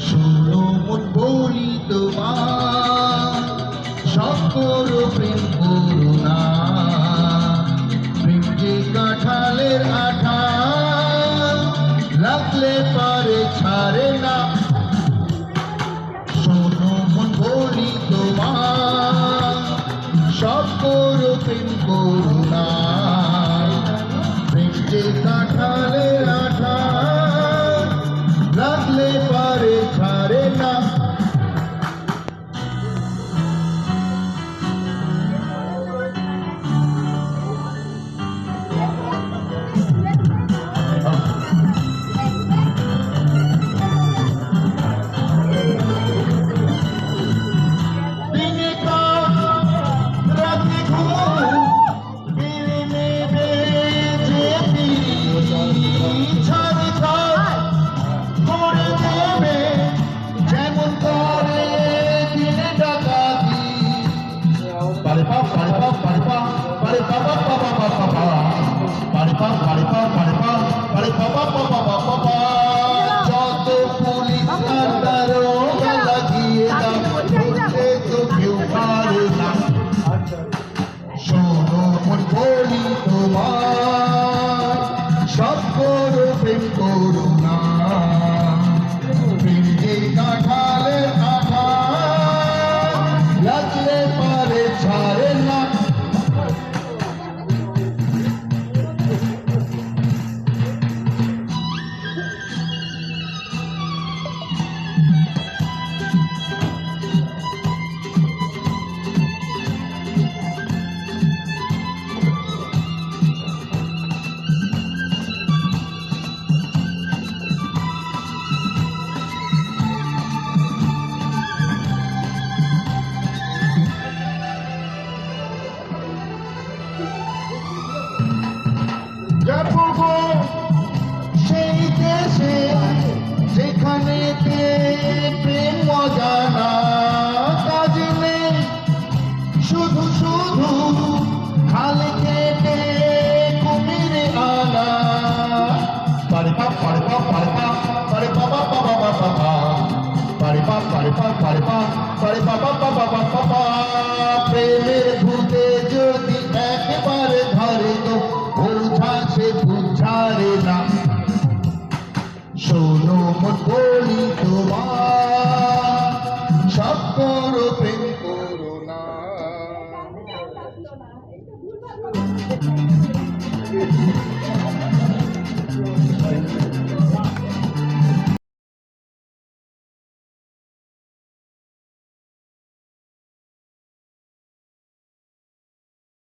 শোনো মন বলি তোমার, সব করো প্রেম করো না। প্রেম যে কাঁঠালের আঠা, লাগলে পারে ছাড়ে না। শোনো মন বলি তোমার, সব করো প্রেম করো না। প্রেম যে কাঁঠালের আঠা, লাগলে পারে ছাড়ে না। যত পুলিশ আর দারোগা লাগিয়ে দাও, ধরতে তো কেউ পারে না। শোনো মন বলি তোমার, সব করো প্রেম করো না। প্রেম যে কাঁঠালের আঠা, লাগলে পারে ছাড়ে না। যাব গো সেই দেশে, যেখানে প্রেম অজানা, কাজ নেই শুধু শুধু খালে কেটে কুমিরে আনা। পারে পা পারে পা পারে পা পারে বাবা বাবা বাবা, পারে পা পারে পা পারে পা পারে বাবা বাবা বাবা। প্রেমের ভূতে যদি একেবারে ধরে তো বোঝা সে বুঝারে না। শোনো মন বলি তোমার,